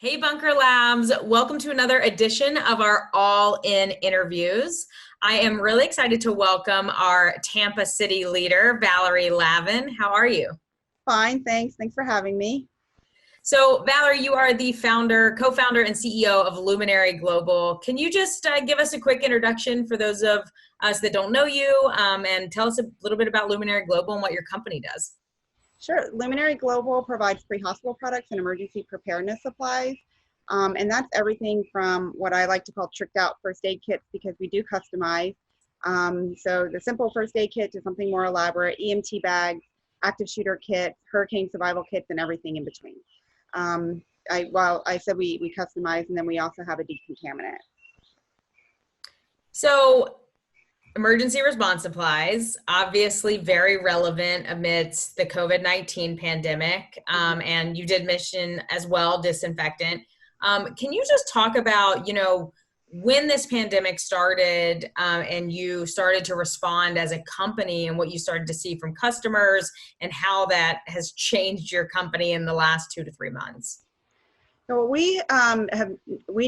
Hey, Bunker Labs. Welcome to another edition of our All In interviews. I am really excited to welcome our Tampa City leader, Valerie Lavin. How are you? Fine, thanks. Thanks for having me. So, Valerie, you are the founder, co-founder, and CEO of Luminary Global. Can you just give us a quick introduction for those of us that don't know you, and tell us a little bit about Luminary Global and what your company does? Sure. Luminary Global provides pre-hospital products and emergency preparedness supplies. And that's everything from what I like to call tricked out first aid kits because we do customize. So the simple first aid kit to something more elaborate, EMT bags, active shooter kits, hurricane survival kits, and everything in between. I said we customize, and then we also have a decontaminant. So, emergency response supplies, obviously very relevant amidst the COVID-19 pandemic. And you did mention as well disinfectant. Can you just talk about, when this pandemic started and you started to respond as a company and what you started to see from customers and how that has changed your company in the last 2 to 3 months? So we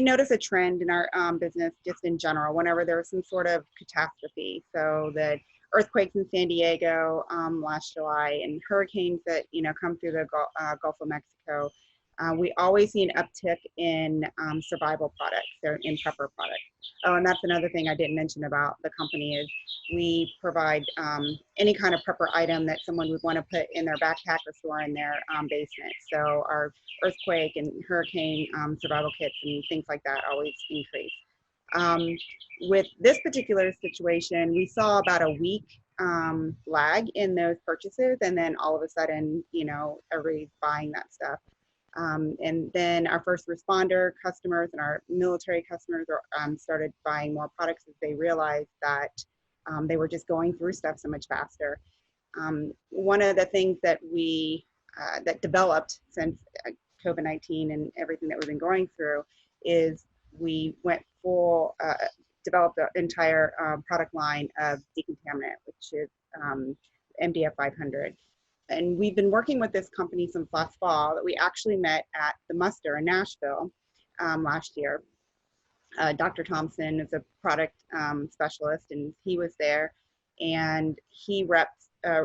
notice a trend in our business just in general whenever there's some sort of catastrophe. So the earthquakes in San Diego last July and hurricanes that come through the Gulf of Mexico, we always see an uptick in survival products or in prepper products. Oh, and that's another thing I didn't mention about the company is we provide any kind of prepper item that someone would want to put in their backpack or store in their basement. So our earthquake and hurricane survival kits and things like that always increase. With this particular situation, we saw about a week lag in those purchases, and then all of a sudden, everybody's buying that stuff. And then our first responder customers and our military customers started buying more products as they realized that they were just going through stuff so much faster. One of the things that we that developed since COVID-19 and everything that we've been going through is we went full, developed an entire product line of decontaminant, which is MDF 500. And we've been working with this company since last fall that we actually met at the muster in Nashville last year. Dr. Thompson is a product specialist, and he was there, and he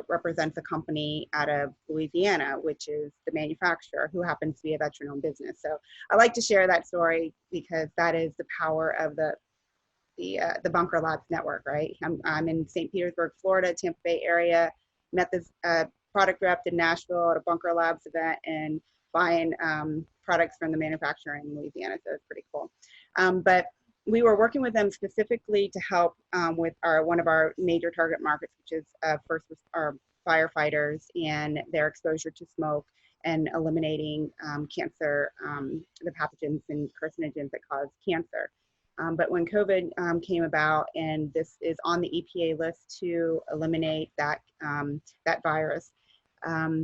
represents a company out of Louisiana, which is the manufacturer, who happens to be a veteran-owned business. So I like to share that story because that is the power of the Bunker Labs network, right? I'm in St. Petersburg, Florida, Tampa Bay area. Met this product rep in Nashville at a Bunker Labs event and buying products from the manufacturer in Louisiana. So it's pretty cool. But we were working with them specifically to help with one of our major target markets, which is our firefighters and their exposure to smoke and eliminating cancer, the pathogens and carcinogens that cause cancer. But when COVID came about, and this is on the EPA list to eliminate that virus,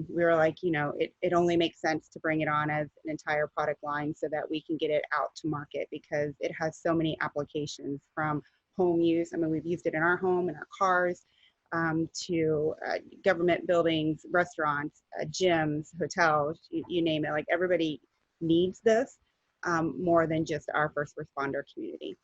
we were like, it only makes sense to bring it on as an entire product line so that we can get it out to market because it has so many applications from home use. I mean, we've used it in our home, in our cars, to government buildings, restaurants, gyms, hotels, you name it. Like everybody needs this more than just our first responder community.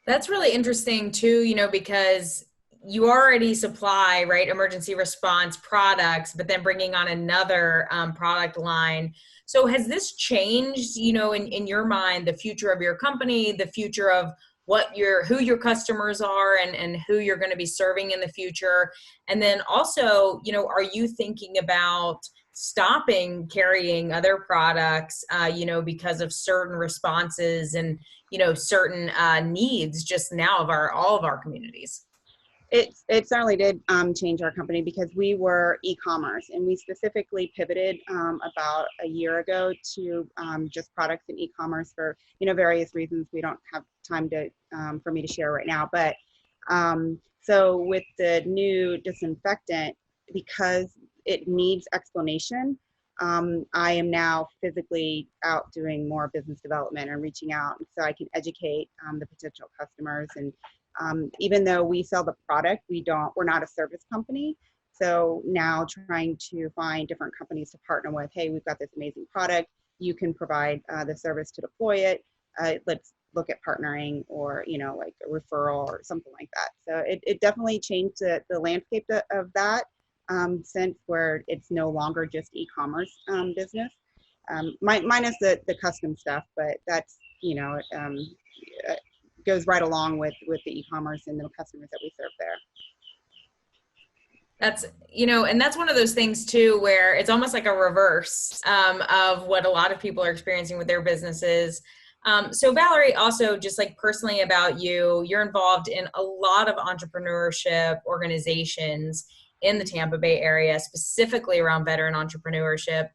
That's really interesting too, because you already supply, right, emergency response products, but then bringing on another product line. So has this changed, in your mind, the future of your company, the future of who your customers are and who you're going to be serving in the future? And then also, are you thinking about stopping carrying other products, because of certain responses and, certain needs just now of all of our communities? It certainly did change our company because we were e-commerce, and we specifically pivoted about a year ago to just products in e-commerce for various reasons we don't have time to for me to share right now. But so with the new disinfectant, because it needs explanation, I am now physically out doing more business development and reaching out so I can educate the potential customers. And even though we sell the product, we're not a service company. So now trying to find different companies to partner with. Hey, we've got this amazing product. you can provide the service to deploy it. Let's look at partnering or, like a referral or something like that. So it definitely changed the landscape of that, since where it's no longer just e-commerce business, minus the custom stuff, but that's, goes right along with the e-commerce and the customers that we serve there. That's, and that's one of those things too, where it's almost like a reverse of what a lot of people are experiencing with their businesses. So Valerie, also just like personally about you, you're involved in a lot of entrepreneurship organizations in the Tampa Bay area, specifically around veteran entrepreneurship.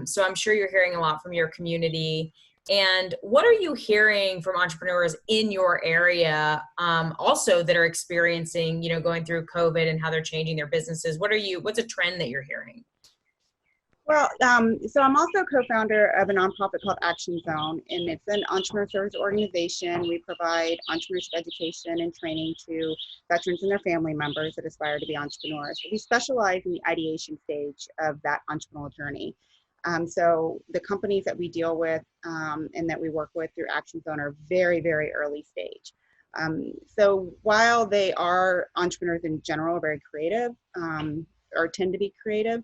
So I'm sure you're hearing a lot from your community. And what are you hearing from entrepreneurs in your area, also that are experiencing, going through COVID and how they're changing their businesses? What's a trend that you're hearing? Well, so I'm also co-founder of a nonprofit called Action Zone, and it's an entrepreneur service organization. We provide entrepreneurship education and training to veterans and their family members that aspire to be entrepreneurs. We specialize in the ideation stage of that entrepreneurial journey. So the companies that we deal with and that we work with through Action Zone are very, very early stage. So while they are entrepreneurs in general, very creative, or tend to be creative,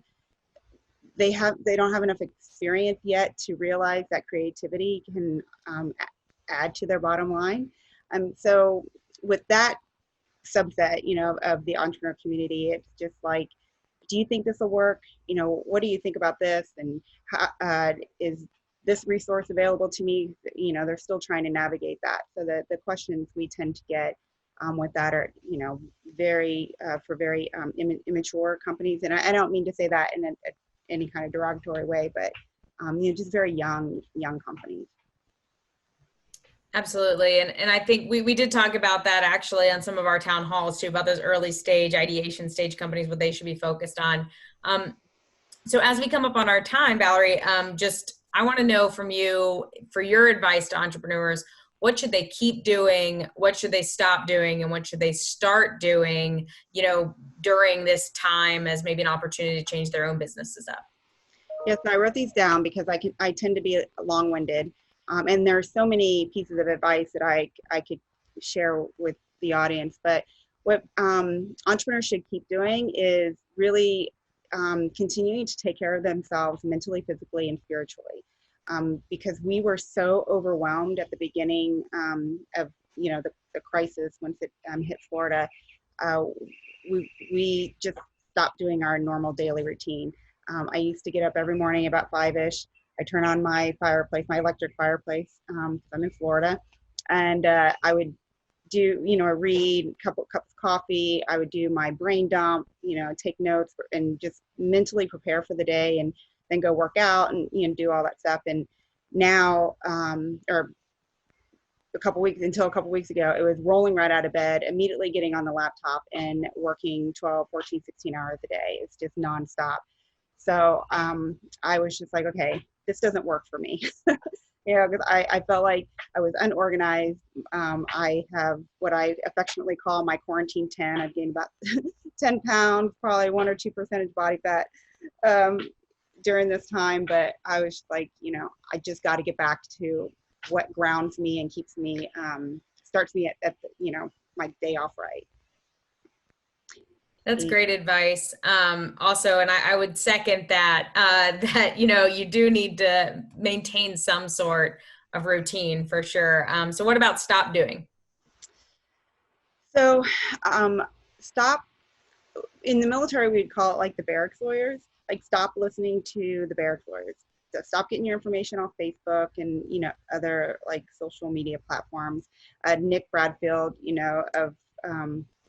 they don't have enough experience yet to realize that creativity can add to their bottom line. So with that subset, of the entrepreneur community, it's just like, do you think this will work? What do you think about this? And how, is this resource available to me? They're still trying to navigate that. So the questions we tend to get with that are, very for very immature companies. And I don't mean to say that in any kind of derogatory way, but just very young companies. Absolutely. And I think we did talk about that actually on some of our town halls too, about those early stage ideation stage companies, what they should be focused on. So as we come up on our time, Valerie, I want to know from you, for your advice to entrepreneurs, what should they keep doing? What should they stop doing? And what should they start doing, during this time as maybe an opportunity to change their own businesses up? Yes, I wrote these down because I tend to be long-winded. And there are so many pieces of advice that I could share with the audience. But what entrepreneurs should keep doing is really continuing to take care of themselves mentally, physically, and spiritually. Because we were so overwhelmed at the beginning of the crisis once it hit Florida. We just stopped doing our normal daily routine. I used to get up every morning about 5-ish. I turn on my fireplace, my electric fireplace. I'm in Florida, and I would do, read a couple cups of coffee. I would do my brain dump, take notes and just mentally prepare for the day, and then go work out and do all that stuff. And now, or until a couple weeks ago, it was rolling right out of bed, immediately getting on the laptop and working 12, 14, 16 hours a day. It's just nonstop. So I was just like, okay, this doesn't work for me. Because I felt like I was unorganized. I have what I affectionately call my quarantine 10. I've gained about 10 pounds, probably 1 or 2% body fat during this time. But I was like, I just got to get back to what grounds me and keeps me, starts me at my day off right. That's great advice. Also, and I would second that, that, you do need to maintain some sort of routine for sure. So what about stop doing? So stop, in the military, we'd call it like the barracks lawyers, like stop listening to the barracks lawyers. So stop getting your information off Facebook and, other like social media platforms. Nick Bradfield, of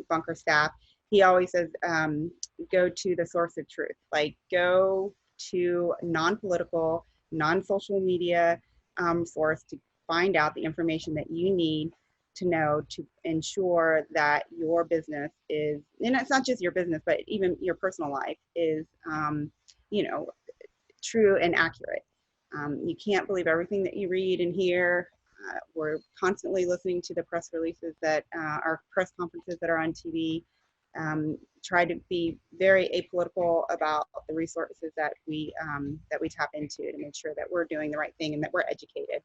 Bunker Staff, he always says, go to the source of truth. Like go to non-political, non-social media source to find out the information that you need to know to ensure that your business is, and it's not just your business, but even your personal life is, true and accurate. You can't believe everything that you read and hear. We're constantly listening to the press releases that are press conferences that are on TV. try to be very apolitical about the resources that we tap into to make sure that we're doing the right thing and that we're educated.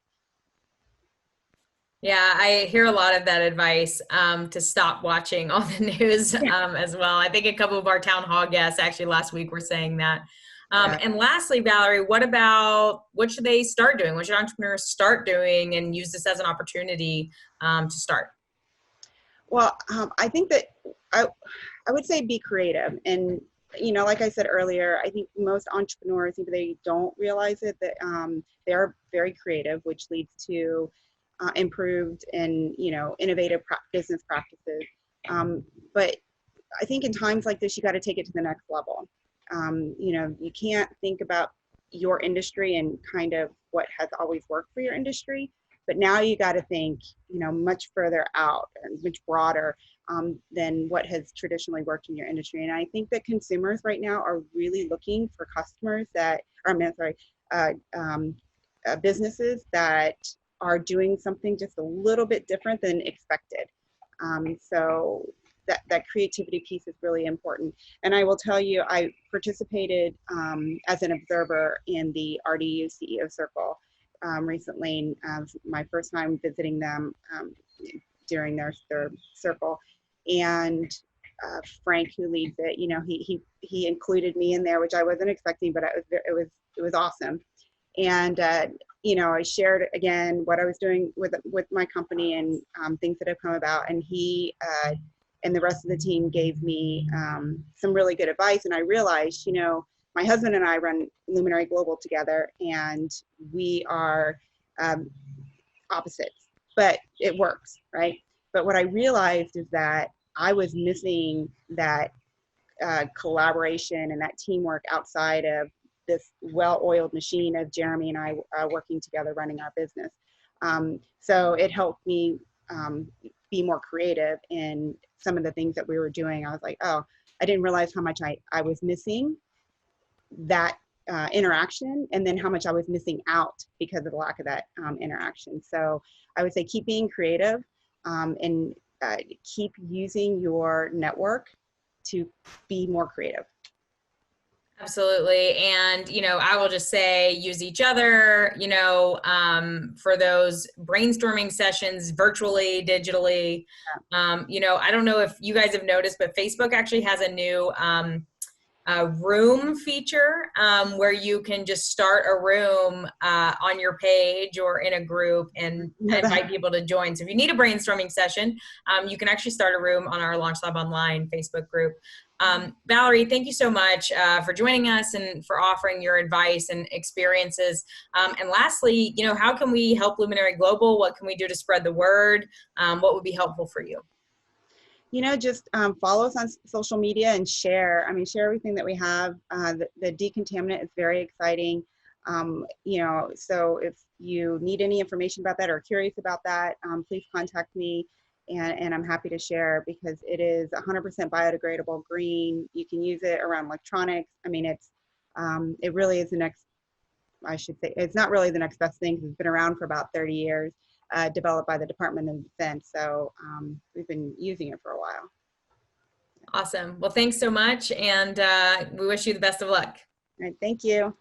Yeah, I hear a lot of that advice to stop watching all the news as well. I think a couple of our town hall guests actually last week were saying that. Yeah. And lastly, Valerie, what should they start doing? What should entrepreneurs start doing and use this as an opportunity to start? Well, I think that I would say be creative. And, like I said earlier, I think most entrepreneurs, if they don't realize it, that they are very creative, which leads to improved and, innovative business practices. But I think in times like this, you got to take it to the next level. You can't think about your industry and kind of what has always worked for your industry, but now you got to think, much further out and much broader than what has traditionally worked in your industry. And I think that consumers right now are really looking for customers businesses that are doing something just a little bit different than expected. So that creativity piece is really important. And I will tell you, I participated as an observer in the RDU CEO Circle recently. My first time visiting them during their circle, and Frank, who leads it, he included me in there, which I wasn't expecting, but it was awesome. And I shared again what I was doing with my company and things that have come about. And he and the rest of the team gave me some really good advice. And I realized, my husband and I run Luminary Global together, and we are opposites, but it works, right? But what I realized is that I was missing that collaboration and that teamwork outside of this well-oiled machine of Jeremy and I working together running our business. So it helped me be more creative in some of the things that we were doing. I was like, oh, I didn't realize how much I was missing that interaction, and then how much I was missing out because of the lack of that interaction. So I would say keep being creative and keep using your network to be more creative. Absolutely. And, I will just say use each other, for those brainstorming sessions virtually, digitally. I don't know if you guys have noticed, but Facebook actually has a new room feature where you can just start a room on your page or in a group and invite people to join. So if you need a brainstorming session, you can actually start a room on our Launch Lab Online Facebook group. Valerie, thank you so much for joining us and for offering your advice and experiences. And lastly, how can we help Luminary Global? What can we do to spread the word? What would be helpful for you? Just follow us on social media and share. Share everything that we have. The decontaminant is very exciting. So if you need any information about that or curious about that, please contact me. And I'm happy to share because it is 100% biodegradable, green. You can use it around electronics. It really is the next, I should say, it's not really the next best thing because it's been around for about 30 years, developed by the Department of Defense. So we've been using it for a while. Awesome. Well, thanks so much. And we wish you the best of luck. All right, thank you.